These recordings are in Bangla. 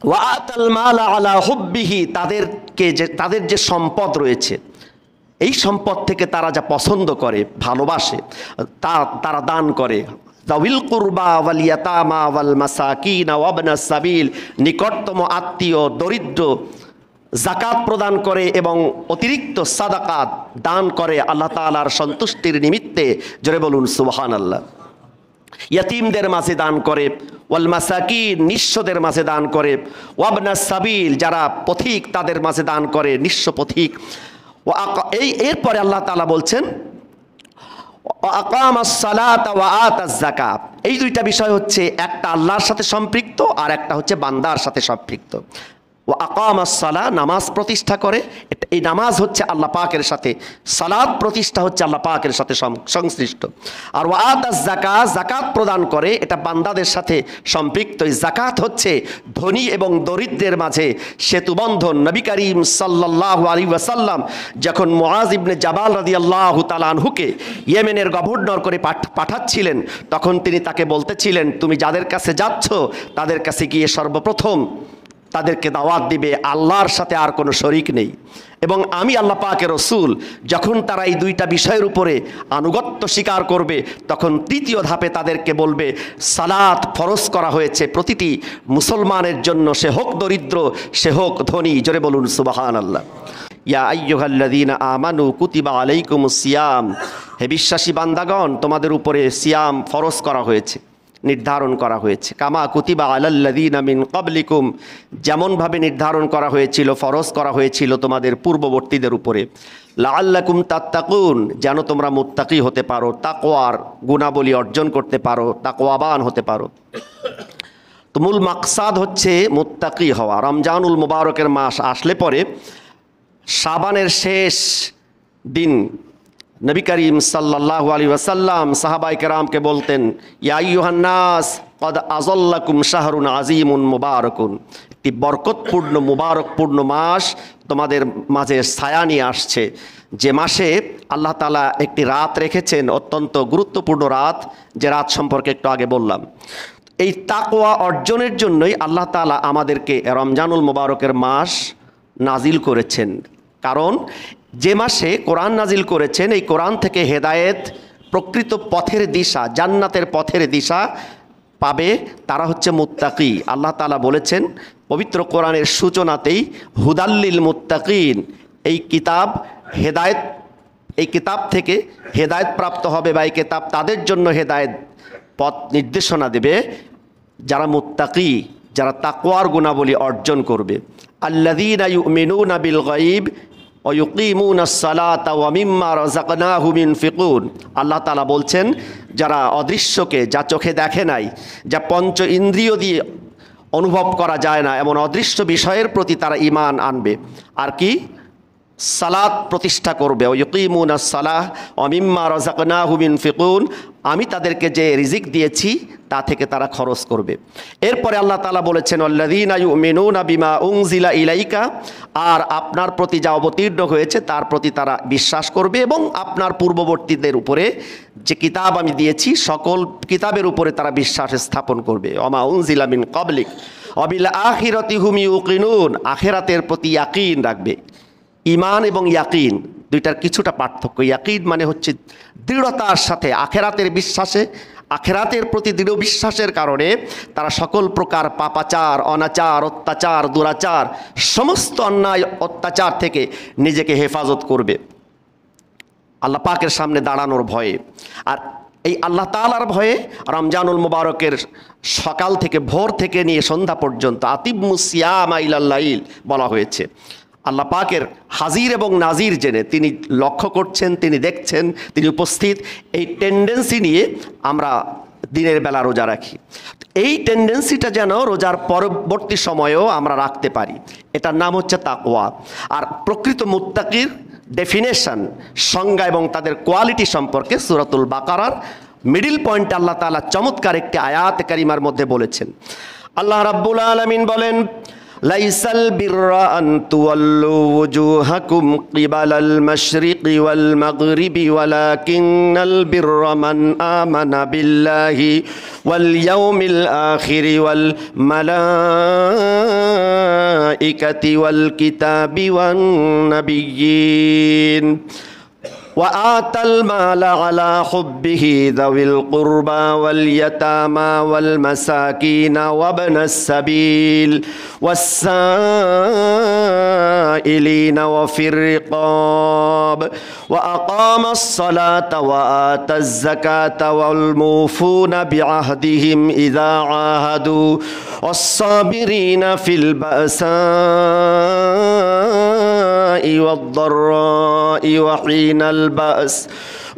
ওয়া আতাল মালা আলা হুব্বিহি, তাদের যে সম্পদ রয়েছে এই সম্পদ থেকে তারা যা পছন্দ করে, ভালোবাসে, তারা দান করে। যাবিল কুরবা ওয়াল ইয়াতামা ওয়াল মাসাকিন ওয়া ইবনাস সাবিল, নিকটতম আত্মীয়, দরিদ্র, যাকাত প্রদান করে এবং অতিরিক্ত সাদাকাত দান করে আল্লাহ তাআলার সন্তুষ্টির নিমিত্তে। জোরে বলুন সুবহানাল্লাহ। ইয়াতিমদের মাঝে দান করে, ওয়াল মাসাকিন, নিঃস্বদের মাঝে দান করে, ওয়া ইবনাস সাবিল, যারা পথিক তাদের মাঝে দান করে, নিঃস্ব পথিক। এরপরে আল্লাহ তাআলা বলছেন আকামাস সালাতা ওয়া আতাজ যাকাত। এই দুইটা বিষয় হচ্ছে, একটা আল্লাহর সাথে সম্পৃক্ত আর একটা হচ্ছে বান্দার সাথে সম্পৃক্ত। ও আকামাস সালাহ, নামাজ প্রতিষ্ঠা করে, এই নামাজ হচ্ছে আল্লাহ পাকের সাথে, সালাত প্রতিষ্ঠা হচ্ছে আল্লাহ পাকের সাথে সংশ্লিষ্ট। আর ওয়া আতাজ যাকাত, যাকাত প্রদান করে, এটা বান্দাদের সাথে সম্পৃক্ত। এই যাকাত হচ্ছে ধনী এবং দরিদ্রের মাঝে সেতুবন্ধন। নবী করিম সাল্লাল্লাহু আলাইহি ওয়াসাল্লাম যখন মুআজ ইবনে জাবাল রাদিয়াল্লাহু তাআলা আনহুকে ইয়েমেনের গভর্নর করে পাঠাচ্ছিলেন, তখন তিনি তাকে বলতেছিলেন, তুমি যাদের কাছে যাচ্ছ তাদের কাছে গিয়ে সর্বপ্রথম তাদেরকে দাওয়াত দিবে আল্লাহর সাথে আর কোনো শরিক নেই, এবং আমি আল্লাহ পাকের রসুল। যখন তারা এই দুইটা বিষয়ের উপরে আনুগত্য স্বীকার করবে, তখন তৃতীয় ধাপে তাদেরকে বলবে সালাত ফরজ করা হয়েছে প্রতিটি মুসলমানের জন্য, সে হোক দরিদ্র, সে হোক ধনী। জোরে বলুন সুবহানাল্লাহ। ইয়া আইয়ুহাল্লাযীনা আমানু কুতিবা আলাইকুমুস সিয়াম, হে বিশ্বাসী বান্দাগণ, তোমাদের উপরে সিয়াম ফরজ করা হয়েছে, নির্ধারণ করা হয়েছে। কামা কুতিবা আলাল্লাযীনা মিন ক্বাবলিকুম, যেমনভাবে নির্ধারণ করা হয়েছিল, ফরজ করা হয়েছিল তোমাদের পূর্ববর্তীদের উপরে। লাআল্লাকুম তাত্তাকুন, যেন তোমরা মুত্তাকি হতে পারো, তাকওয়ার গুণাবলী অর্জন করতে পারো, তাকওয়াবান হতে পারো। তো মূল মাকসাদ হচ্ছে মুত্তাকি হওয়া। রমজানুল মুবারকের মাস আসলে পরে শাবানের শেষ দিন নবী করিম সাল্লাল্লাহু আলাইহি ওয়াসাল্লাম সাহাবায়ে কেরামকে বলতেন, ইয়া আইয়ুহান নাস ক্বাদ আযাল্লাকুম শাহরুন আযীমুন মুবারাকুন, একটি বরকতপূর্ণ মুবারকপূর্ণ মাস তোমাদের মাঝে ছায়া নিয়ে আসছে, যে মাসে আল্লাহ তাআলা একটি রাত রেখেছেন, অত্যন্ত গুরুত্বপূর্ণ রাত, যে রাত সম্পর্কে একটু আগে বললাম। এই তাকওয়া অর্জনের জন্যই আল্লাহ তাআলা আমাদেরকে রমজানুল মুবারকের মাস নাজিল করেছেন। কারণ যে মাসে কোরআন নাজিল করেছেন, এই কোরআন থেকে হেদায়েত, প্রকৃত পথের দিশা, জান্নাতের পথের দিশা পাবে তারা হচ্ছে মুত্তাকি। আল্লাহ তাআলা বলেছেন পবিত্র কোরআনের সূচনাতেই, হুদাল্লিল মুত্তাকিন, এই কিতাব হেদায়েত, এই কিতাব থেকে হেদায়েত প্রাপ্ত হবে, বা এই কিতাব তাদের জন্য হেদায়েত পথ নির্দেশনা দেবে যারা মুত্তাকি, যারা তাকওয়ার গুণাবলী অর্জন করবে। আল্লাযীনা ইউমিনুনা বিল গায়ব ওয়া ইউকিমুনাস সালাতা ওয়া মিম্মা রাযাকনাহুম ইউনফিকুন। আল্লাহ তাআলা বলছেন, যারা অদৃশ্যকে, যা চোখে দেখে নাই, যা পঞ্চ ইন্দ্রিয় দিয়ে অনুভব করা যায় না, এমন অদৃশ্য বিষয়ের প্রতি তারা ঈমান আনবে, আর কি সালাত প্রতিষ্ঠা করবে। ওয়া ইউকিমুনাস সালাহ ওয়া মিম্মা রাযাকনাহুম ইউনফিকুন, আমি তাদেরকে যে রিজিক দিয়েছি তা থেকে তারা খরচ করবে। এরপরে আল্লাহ তাআলা বলেছেন, আল্লাযীনা ইউমিনুনা বিমা উনজিলা ইলাইকা, আর আপনার প্রতি যা অবতীর্ণ হয়েছে তার প্রতি তারা বিশ্বাস করবে, এবং আপনার পূর্ববর্তীদের উপরে যে কিতাব আমি দিয়েছি সকল কিতাবের উপরে তারা বিশ্বাস স্থাপন করবে। ওমা উনজিলা মিন ক্বাবলিক ওয়া বিল আখিরাতি হুম ইউকিনুন, আখিরাতের প্রতি ইয়াকিন রাখবে। ঈমান এবং ইয়াকিন দুইটার কিছুটা পার্থক্য। ইয়াকিন মানে হচ্ছে দৃঢ়তার সাথে আখিরাতের বিশ্বাসে, আখিরাতের প্রতি দৃঢ় বিশ্বাসের কারণে তারা সকল প্রকার পাপাচার, অনাচার, অত্যাচার, দুরাচার, সমস্ত অন্যায় অত্যাচার থেকে নিজেকে হেফাজত করবে আল্লাহ পাকের সামনে দাঁড়ানোর ভয়ে। আর এই আল্লাহ তাআলার ভয়ে রমজানুল মুবারকের সকাল থেকে, ভোর থেকে নিয়ে সন্ধ্যা পর্যন্ত আতিম্মুস সিয়ামা ইলাল লাইল বলা হয়েছে। আল্লাহ পাকের হাজির এবং নাজির জেনে তিনি লক্ষ্য করছেন, তিনি দেখছেন, তিনি উপস্থিত। এই টেন্ডেন্সি নিয়ে আমরা দিনের বেলা রোজা রাখি। এই টেন্ডেন্সিটা যেন রোজার পরবর্তী সময়েও আমরা রাখতে পারি, এটার নাম হচ্ছে তাকওয়া। আর প্রকৃত মুত্তাকির ডেফিনেশন, সংজ্ঞা এবং তাদের কোয়ালিটি সম্পর্কে সূরাতুল বাকারার মিডল পয়েন্টে আল্লাহ তাআলা চমৎকার একটি আয়াত কারিমার মধ্যে বলেছেন। আল্লাহ রাব্বুল আলামিন বলেন, লাইসাল বিররা আন তুওয়াল্লু ওয়ুজুহাকুম কিবালাল মাশরিকি ওয়াল মাগরিবি ওয়ালাকিন্নাল বিররা মান আমানা বিল্লাহি ওয়াল ইয়াউমিল আখিরি ওয়াল মালাইকাতি ওয়াল কিতাবি ওয়ান নাবিয়্যিন وآتى المال على حبه ذوي القربى واليتامى والمساكين وابن السبيل والسائلين وفي الرقاب وأقام الصلاة وآتى الزكاة والموفون بعهدهم إذا عاهدوا والصابرين في البأساء والضراء وحين البأس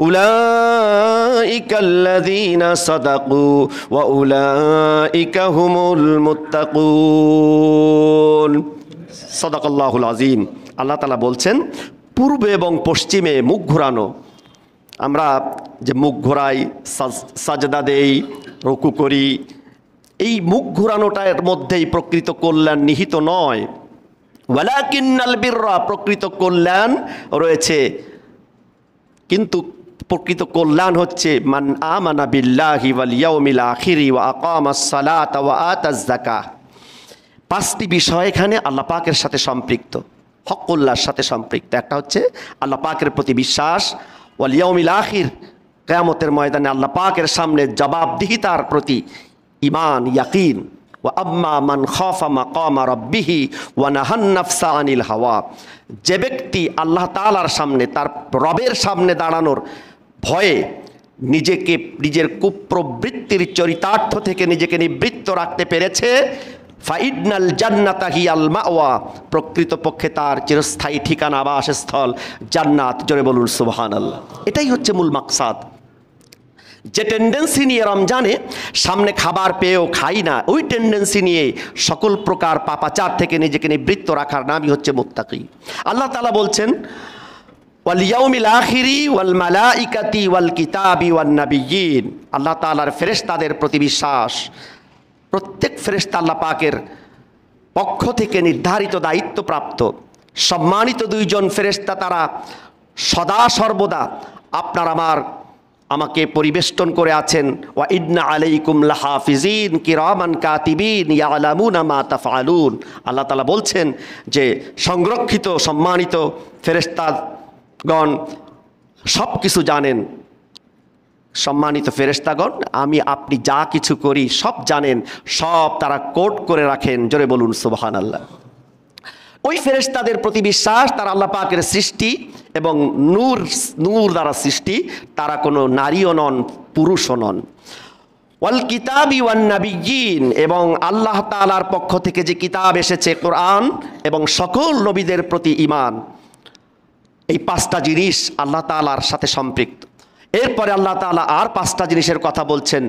أولئك الذين صدقوا وأولئك هم المتقون صدق الله العظيم আল্লাহ তাআলা বলছেন পূর্বে এবং পশ্চিমে মুখ ঘোরানো। আমরা যে মুখ ঘোরাই, সাজদা দেই, রুকু করি, এই মুখ ঘোরানোটার মধ্যেই প্রকৃত কল্যাণ নিহিত নয়। ওয়ালাকিন্নাল বিররা, প্রকৃত কল্যাণ রয়েছে, কিন্তু প্রকৃত কল্যাণ হচ্ছে মান আমানা বিল্লাহি ওয়াল ইয়াউমিল আখিরি ওয়া আকামাস সালাতা ওয়া আতাজ যাকাহ। পাঁচটি বিষয় এখানে আল্লাহ পাকের সাথে সম্পৃক্ত, হকুল্লাহর সাথে সম্পৃক্ত। একটা হচ্ছে আল্লাহ পাকের প্রতি বিশ্বাস, ওয়াল ইয়াউমিল আখির, কিয়ামতের ময়দানে আল্লাহ পাকের সামনে জবাবদিহিতার প্রতি ঈমান, ইয়াকিন। ওয়া আম্মা মান খাফা মাকামা রাব্বিহি ওয়া নাহান নাফসা আনিল হাওয়া, যে ব্যক্তি আল্লাহ তাআলার সামনে, তার রবের সামনে দাঁড়ানোর ভয়ে নিজেকে, নিজের কুপ্রবৃত্তির চরিতার্থ থেকে নিজেকে নিবৃত্ত রাখতে পেরেছে, ফাইডনাল জান্নাতা হিয়াল মাওয়া, প্রকৃতপক্ষে তার চিরস্থায়ী ঠিকানা, আবাসস্থল জান্নাত। জোরে বলুন সুবহানাল্লাহ। এটাই হচ্ছে মূল মাকসাদ। যে টেন্ডেন্সি নিয়ে রমজানে সামনে খাবার পেয়েও খাই না, ওই টেন্ডেন্সি নিয়ে সকল প্রকার পাপাচার থেকে নিজেকে নিবৃত্ত রাখার নামই হচ্ছে মুত্তাকি। আল্লাহ তাআলা বলছেন ওয়াল ইয়াউমিল আখিরি ওয়াল মালাইকাতি ওয়াল কিতাবি ওয়ান নাবিয়্যিন, আল্লাহ তাআলার ফেরেশতাদের প্রতি বিশ্বাস। প্রত্যেক ফেরেশতা আল্লাহ পাকের পক্ষ থেকে নির্ধারিত দায়িত্বপ্রাপ্ত সম্মানিত দুইজন ফেরেশতা, তারা সদা সর্বদা আপনার আমাকে পরিবেষ্টন করে আছেন। ওয়া ইন্না আলাইকুম লাহাফিজিন কিরামান কাতিবিন ইয়ালামুনা মা তাফআলুন। আল্লাহ তাআলা বলছেন যে সংরক্ষিত সম্মানিত ফেরেশতাগণ সব কিছু জানেন। সম্মানিত ফেরেশতাগণ, আমি আপনি যা কিছু করি সব জানেন, সব তারা কোট করে রাখেন। জোরে বলুন সুবহানাল্লাহ। ওই ফেরেশতাদের প্রতি বিশ্বাস, তারা আল্লাহ পাকের সৃষ্টি এবং নূর দ্বারা সৃষ্টি, তারা কোনো নারীও নন, পুরুষও নন। ওয়াল কিতাবি ওয়ান নাবিয়্যিন, এবং আল্লাহ তাআলার পক্ষ থেকে যে কিতাব এসেছে কোরআন, এবং সকল নবীদের প্রতি ঈমান। এই পাঁচটা জিনিস আল্লাহ তাআলার সাথে সম্পৃক্ত। এরপরে আল্লাহ তাআলা আর পাঁচটা জিনিসের কথা বলছেন।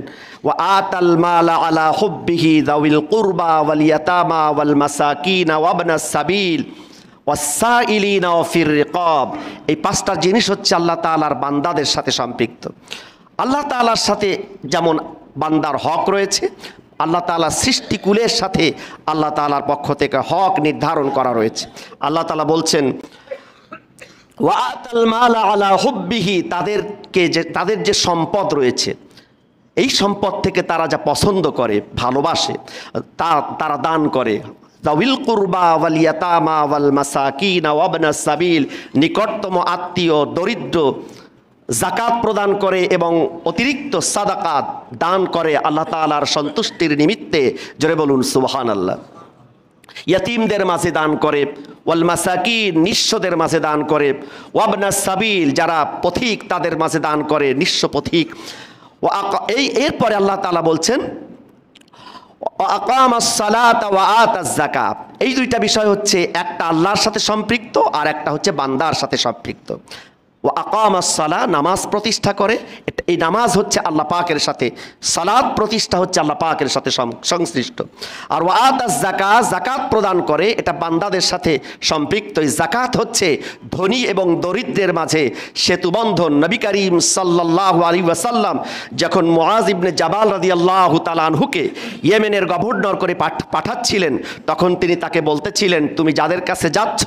ওয়া আতাল মালা আলা হুব্বিহি যাউল কুরবা ওয়াল ইয়াতামা ওয়াল মাসাকিন ওয়া ইবনাস সাবিল ওয়াস-সাইলিনা ওয়া ফির রিকাব। এই পাঁচটা জিনিস হচ্ছে আল্লাহ তাআলার বান্দাদের সাথে সম্পৃক্ত। আল্লাহ তাআলার সাথে যেমন বান্দার হক রয়েছে, আল্লাহ তাআলার সৃষ্টিকুলের সাথে আল্লাহ তাআলার পক্ষ থেকে হক নির্ধারণ করা রয়েছে। আল্লাহ তাআলা বলছেন ওয়া আতাল মালা আলা হুব্বিহি, তাদের যে সম্পদ রয়েছে, এই সম্পদ থেকে তারা যা পছন্দ করে, ভালোবাসে, তারা দান করে। যাউল কুরবা ওয়াল ইয়াতামা ওয়াল মাসাকিন ওয়া ইবনাস সাবিল, নিকটতম আত্মীয়, দরিদ্র, যাকাত প্রদান করে এবং অতিরিক্ত সাদাকাত দান করে আল্লাহ তাআলার সন্তুষ্টির নিমিত্তে। জোরে বলুন সুবহানাল্লাহ। ইয়াতিমদের মাঝে দান করে, ওয়াল মাসাকিন, নিঃস্বদের মাঝে দান করে, ওয়া ইবনাস সাবিল, যারা পথিক তাদের মাঝে দান করে, নিঃস্ব পথিক। এরপরে আল্লাহ তাআলা বলছেন ওয়া আকামাস সালাতা ওয়া আতাজ যাকাত। এই দুইটা বিষয় হচ্ছে, একটা আল্লাহর সাথে সম্পৃক্ত আর একটা হচ্ছে বান্দার সাথে সম্পৃক্ত। ও আকামাস সালাহ, নামাজ প্রতিষ্ঠা করে। এই নামাজ হচ্ছে আল্লাহ পাকের সাথে, সালাত প্রতিষ্ঠা হচ্ছে আল্লাহ পাকের সাথে সংশ্লিষ্ট। আর ওয়া আতাজ যাকাত, যাকাত প্রদান করে, এটা বান্দাদের সাথে সম্পৃক্ত। এই যাকাত হচ্ছে ধনী এবং দরিদ্রের মাঝে সেতুবন্ধন। নবী করিম সাল্লাল্লাহু আলাইহি ওয়াসাল্লাম যখন মুআজ ইবনে জাবাল রাদিয়াল্লাহু তাআলা আনহুকে ইয়েমেনের গভর্নর করে পাঠাচ্ছিলেন, তখন তিনি তাকে বলতেছিলেন, তুমি যাদের কাছে যাচ্ছ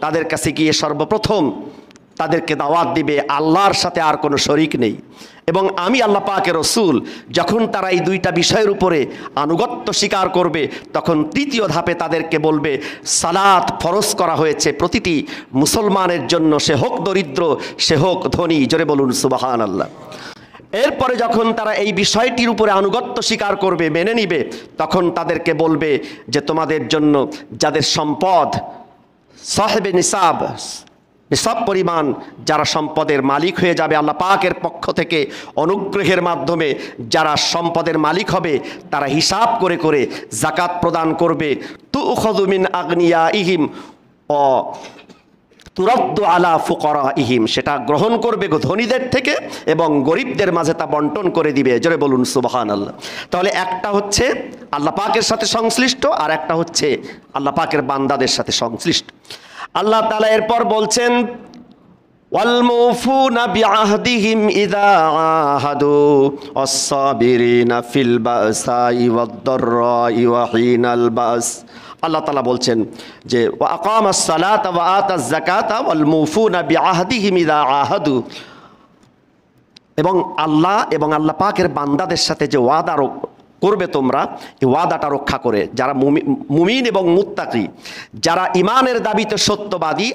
তাদের কাছে গিয়ে সর্বপ্রথম তাদেরকে দাওয়াত দিবে আল্লাহর সাথে আর কোনো শরিক নেই, এবং আমি আল্লাহ পাকের রসুল। যখন তারা এই দুইটা বিষয়ের উপরে আনুগত্য স্বীকার করবে, তখন তৃতীয় ধাপে তাদেরকে বলবে সালাত ফরজ করা হয়েছে প্রতিটি মুসলমানের জন্য, সে হোক দরিদ্র সে হোক ধনী। জোরে বলুন সুবহানাল্লাহ। এরপরে যখন তারা এই বিষয়টির উপরে আনুগত্য স্বীকার করবে, মেনে নিবে, তখন তাদেরকে বলবে যে তোমাদের জন্য যাদের সম্পদ সাহেবে নিসাব, নিসাব পরিমাণ যারা সম্পদের মালিক হয়ে যাবে, আল্লাহ পাকের পক্ষ থেকে অনুগ্রহের মাধ্যমে যারা সম্পদের মালিক হবে, তারা হিসাব করে করে যাকাত প্রদান করবে। তুখযু মিন আগনিয়াইহিম ও তুরাদ্দু আলা ফুকারাইহিম, সেটা গ্রহণ করবে ধনীদের থেকে এবং গরিবদের মাঝে তা বন্টন করে দিবে। জোরে বলুন সুবহানাল্লাহ। তাহলে একটা হচ্ছে আল্লাহ পাকের সাথে সংশ্লিষ্ট, আর একটা হচ্ছে আল্লাহ পাকের বান্দাদের সাথে সংশ্লিষ্ট। আল্লাহ তাআলা এরপর বলছেন ওয়াল মুফুনা বিআহদিহিম ইযা আহাদু ওয়াস-সাবিরিনা ফিল বাসাই ওয়াদ-দাররাই ওয়া হিনাল বাস। আল্লাহ তাআলা বলছেন যে ওয়া আকামাস সালাতা ওয়া আতাজ যাকাতা ওয়াল মুফুনা বিআহদিহিম ইযা আহাদু, এবং আল্লাহ এবং আল্লাহ পাকের বান্দাদের সাথে যে ওয়াদা করবে তোমরা, এই ওয়াদাটা রক্ষা করে। যারা মুমিন এবং মুত্তাকি, যারা ইমানের দাবিতে সত্যবাদী,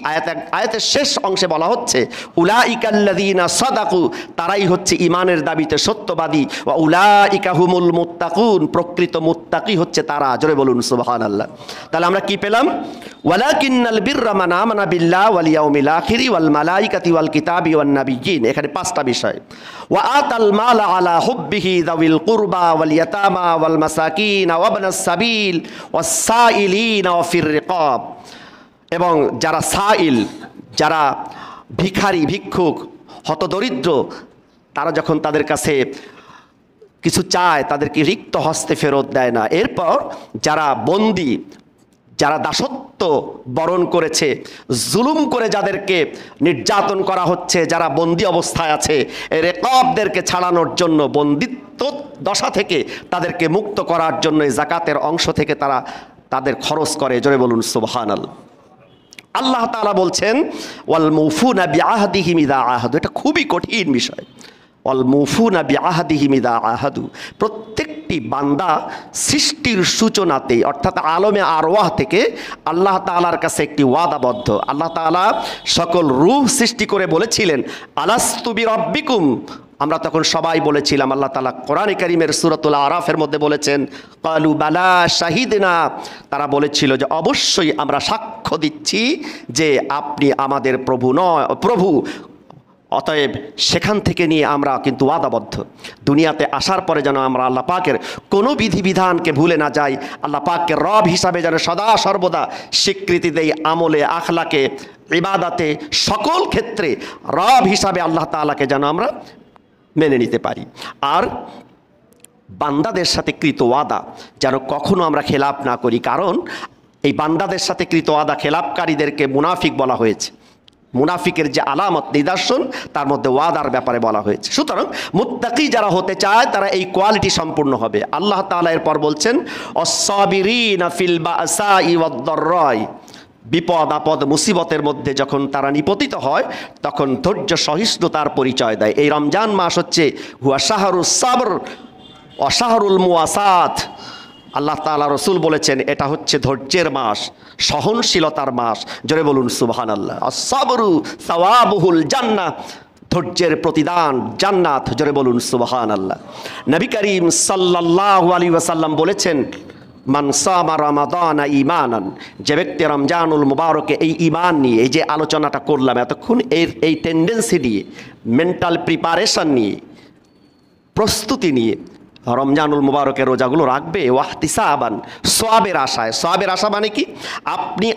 আয়াতের শেষ অংশে বলা হচ্ছে উলাইকাল্লাযীনা সাদাকু, তারাই হচ্ছে ইমানের দাবিতে সত্যবাদী। ওয়া উলাইকা হুমুল মুত্তাকুন, প্রকৃত মুত্তাকি হচ্ছে তারা। জোরে বলুন সুবহানাল্লাহ। তাহলে আমরা কি পেলাম? ওয়ালাকিন্নাল বিররা মান আমানা বিল্লাহি ওয়াল ইয়াউমিল আখিরি ওয়াল মালাইকাতি ওয়াল কিতাবি ওয়ান নাবিয়্যিন। এখানে পাঁচটা বিষয়। ওয়া আতাল মালা আলা হুব্বিহি যাবিল কুরবা ওয়াল ইয়াতামা ওয়াল মাসাকিন ওয়া ইবনাস সাবিল ওয়াস সাইলিন ওয়া ফির রিকাব, এবং যারা সাইল, যারা ভিখারি, ভিক্ষুক, হতদরিদ্র, তারা যখন তাদের কাছে কিছু চায় তাদেরকে রিক্ত হস্তে ফেরত দেয় না। এরপর যারা বন্দী, যারা দাসত্ব বরণ করেছে, জুলুম করে যাদেরকে নির্যাতন করা হচ্ছে, যারা বন্দী অবস্থায় আছে, রেকাবদেরকে ছাড়ানোর জন্য, বন্দিত্ব দশা থেকে তাদেরকে মুক্ত করার জন্য এই যাকাতের অংশ থেকে তারা তাদের খরচ করে। জোরে বলুন সুবহানাল্লাহ। আল্লাহ তাআলা বলছেন ওয়াল মুফুনা বিআহদিহিম ইযা আহাদু, এটা খুবই কঠিন বিষয়। ওয়াল মুফুনা বিআহদিহিম ইযা আহাদু, প্রত্যেকটি বান্দা সৃষ্টির সূচনাতেই, অর্থাৎ আলমে আরওয়াহ থেকে আল্লাহ তাআলার কাছে একটি ওয়াদাবদ্ধ। আল্লাহ তাআলা সকল রূহ সৃষ্টি করে বলেছিলেন আলাস্তু বিরাব্বিকুম, আমরা তখন সবাই বলেছিলাম। আল্লাহ তাআলা কোরআনে কারীমের সূরাতুল আরাফের মধ্যে বলেছেন ক্বালু বালা শাহিদনা, তারা বলেছিল যে অবশ্যই আমরা সাক্ষ্য দিচ্ছি যে আপনি আমাদের প্রভু। অতএব সেখান থেকে নিয়ে আমরা কিন্তু ওয়াদাবদ্ধ, দুনিয়াতে আসার পরে যেন আমরা আল্লাহ পাকের কোনো বিধিবিধানকে ভুলে না যাই, আল্লাহ পাককে রব হিসাবে যেন সদা সর্বদা স্বীকৃতি দেই, আমলে, আখলাকে, ইবাদাতে, সকল ক্ষেত্রে রব হিসাবে আল্লাহ তাআলাকে যেন আমরা মেনে নিতে পারি। আর বান্দাদের সাথে কৃত ওয়াদা যেন কখনো আমরা খেলাপ না করি, কারণ এই বান্দাদের সাথে কৃত ওয়াদা খেলাপকারীদেরকে মুনাফিক বলা হয়েছে। মুনাফিকের যে আলামত, নিদর্শন, তার মধ্যে ওয়াদার ব্যাপারে বলা হয়েছে। সুতরাং মুত্তাকি যারা হতে চায় তারা এই কোয়ালিটি সম্পূর্ণ হবে। আল্লাহ তাআলা এরপর বলছেন অস-সাবিরিনা ফিল বাসাই ওয়াদ-দাররাই, বিপদ আপদ মুসিবতের মধ্যে যখন তারা নিপতিত হয় তখন ধৈর্য সহিষ্ণুতার পরিচয় দেয়। এই রমজান মাস হচ্ছে হুয়া শাহরুস সাবর ওয়া শাহরুল মুওয়াসাত। আল্লাহ তাআলা রসুল বলেছেন এটা হচ্ছে ধৈর্যের মাস, সহনশীলতার মাস। জোরে বলুন সুবহানাল্লাহ। আস-সাবরু সাওয়াবুহুল জান্নাহ, ধৈর্যের প্রতিদান জান্নাত। জোরে বলুন সুবহানাল্লাহ। নবী করিম সাল্লাল্লাহু আলাইহি ওয়াসাল্লাম বলেছেন মান সামা রমাদানা ঈমানান, যে ব্যক্তি রমজানুল মুবারকে এই ঈমান নিয়ে, এই যে আলোচনাটা করলাম এতক্ষণ, এই টেন্ডেন্সি নিয়ে, মেন্টাল প্রিপারেশন নিয়ে, প্রস্তুতি নিয়ে রমজানুল মুবারকের রোজাগুলো রাখবে ওয়াহতিসাবান, সওয়াবের আশায়। সওয়াবের আশা মানে কি?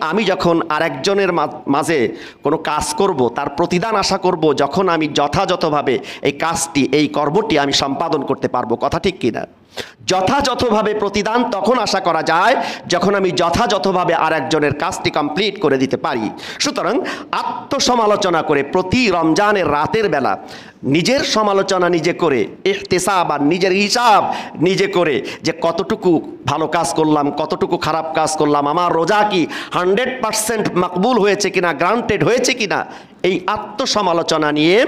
আমি যখন আরেকজনের মাঝে কোনো কাজ করব, তার প্রতিদান আশা করব যখন আমি যথাযথভাবে এই কাজটি, এই কর্মটি আমি সম্পাদন করতে পারবো। কথা ঠিক কিনা? যথাযথভাবে প্রতিদান তখন আশা করা যায় যখন আমি যথাযথভাবে আরেকজনের কাজটি কমপ্লিট করে দিতে পারি। সুতরাং আত্মসমালোচনা করে প্রতি রমজানের রাতের বেলা নিজের সমালোচনা নিজে করে, ইহতিসাব আর নিজের হিসাব নিজে করে, যে কতটুকু ভালো কাজ করলাম, কতটুকু খারাপ কাজ করলাম, আমার রোজা কি 100% মকবুল হয়েছে কিনা, গ্রান্টেড হয়েছে কিনা, এই আত্মসমালোচনা নিয়ে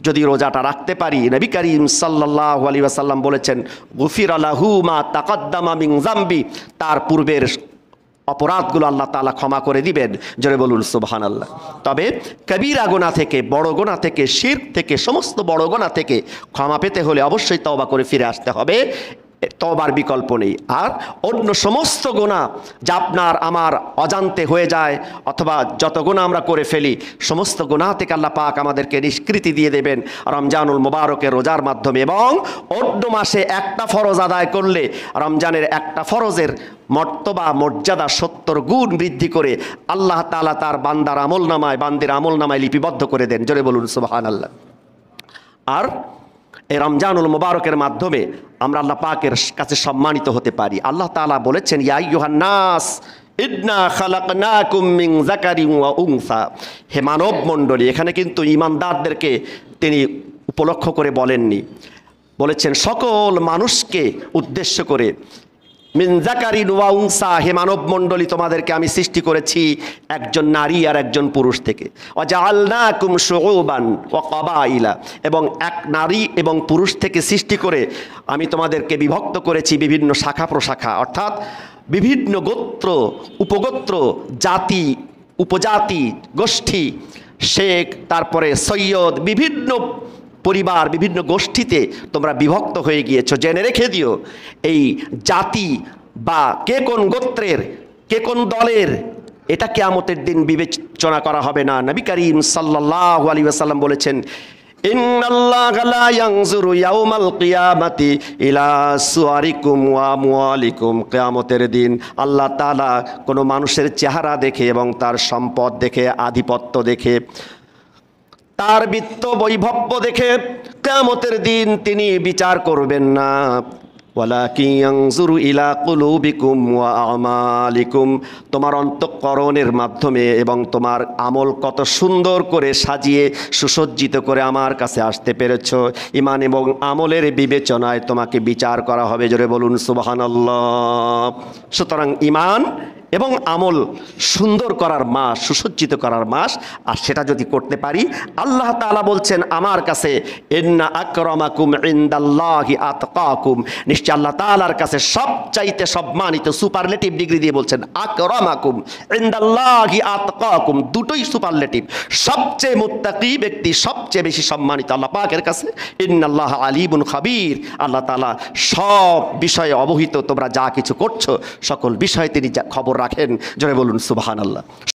যদি রোজাটা রাখতে পারি, নবী করিম সাল্লাল্লাহু আলাইহি ওয়াসাল্লাম বলেছেন, গুফিরা লাহু মা তাকাদ্দামা মিন যামবি, তার পূর্বের অপরাধগুলো আল্লাহ তাআলা ক্ষমা করে দিবেন। জোরে বলুন সুবহানাল্লাহ। তবে কবিরা গুনাহ থেকে, বড় গুনাহ থেকে, শিরক থেকে, সমস্ত বড় গুনাহ থেকে ক্ষমা পেতে হলে অবশ্যই তওবা করে ফিরে আসতে হবে, তওবার বিকল্প নেই। আর অন্য সমস্ত গুনাহ যা আপনার আমার অজান্তে হয়ে যায়, অথবা যত গুনাহ আমরা করে ফেলি, সমস্ত গুনাহ থেকে আল্লাহ পাক আমাদেরকে নিষ্কৃতি দিয়ে দেবেন রমজানুল মুবারকের রোজার মাধ্যমে। এবং অন্য মাসে একটা ফরজ আদায় করলে রমজানের একটা ফরজের মর্তবা, মর্যাদা 70 গুণ বৃদ্ধি করে আল্লাহ তাআলা তার বান্দার আমলনামায়, বান্দির আমলনামায় লিপিবদ্ধ করে দেন। জোরে বলুন সুবহানাল্লাহ। আর এই রমজানুল মুবারকের মাধ্যমে আমরা আল্লাহ পাকের কাছে সম্মানিত হতে পারি। আল্লাহ তাআলা বলেছেন, ইয়া আইয়ুহান নাস ইন্না খালাকনাকুম মিন যাকারিন ওয়া উনসা, হে মানব মণ্ডলী। এখানে কিন্তু ঈমানদারদেরকে তিনি উপলক্ষ করে বলেননি, বলেছেন সকল মানুষকে উদ্দেশ্য করে। মিন যাকারিন ওয়া উনসা, হে মানব মণ্ডলী, তোমাদেরকে আমি সৃষ্টি করেছি একজন নারী আর একজন পুরুষ থেকে। ওয়া জাআলনাকুম শুউবান ওয়া কাবাইলা, এবং এক নারী এবং পুরুষ থেকে সৃষ্টি করে আমি তোমাদেরকে বিভক্ত করেছি বিভিন্ন শাখা প্রশাখা, অর্থাৎ বিভিন্ন গোত্র, উপগোত্র, জাতি, উপজাতি, গোষ্ঠী, শেখ, তারপরে সৈয়দ, বিভিন্ন পরিবার, বিভিন্ন গোষ্ঠীতে তোমরা বিভক্ত হয়ে গিয়েছো। জেনে রেখে দিও, এই জাতি বা কে কোন গোত্রের, কে কোন দলের, এটা কিয়ামতের দিন বিবেচনা করা হবে না। নবী করিম সাল্লাল্লাহু আলাইহি ওয়াসাল্লাম বলেছেন, ইন্নাল্লাহা লা ইয়ানজুরু ইয়াউমাল কিয়ামাতি ইলা সুয়ারিকুম ওয়া আমওয়ালিকুম, কিয়ামতের দিন আল্লাহ তাআলা কোনো মানুষের চেহারা দেখে এবং তার সম্পদ দেখে, আধিপত্য দেখে, তার বিত্ত বৈভব্য দেখে কিয়ামতের দিন তিনি বিচার করবেন না। ওয়ালাকিন ইয়ানজুরু ইলা কুলুবিকুম ওয়া আমালিকুম, তোমার অন্তঃকরণের মাধ্যমে এবং তোমার আমল কত সুন্দর করে সাজিয়ে সুসজ্জিত করে আমার কাছে আসতে পেরেছো, ঈমান এবং আমলের বিবেচনায় তোমাকে বিচার করা হবে। জোরে বলুন সুবহানাল্লাহ। সুতরাং ঈমান এবং আমল সুন্দর করার মাস, সুসজ্জিত করার মাস। আর সেটা যদি করতে পারি, আল্লাহ তাআলা বলছেন আমার কাছে, ইন্না আকরামাকুম ইনদাল্লাহি আতকাকুম, নিশ্চয় আল্লাহ তাআলার কাছে সবচাইতে সম্মানিত, সুপারলেটিভ ডিগ্রি দিয়ে বলছেন আকরামাকুম ইনদাল্লাহি আতকাকুম, দুটোই সুপারলেটিভ। সবচেয়ে মুত্তাকি ব্যক্তি, সবচেয়ে বেশি সম্মানিত আল্লাহ পাকের কাছে। ইন্নাল্লাহা আলিমুন খাবীর, আল্লাহ তাআলা সব বিষয়ে অবহিত। তোমরা যা কিছু করছো সকল বিষয়ে তিনি খবর রাখেন। জোরে বলুন সুবহানাল্লাহ।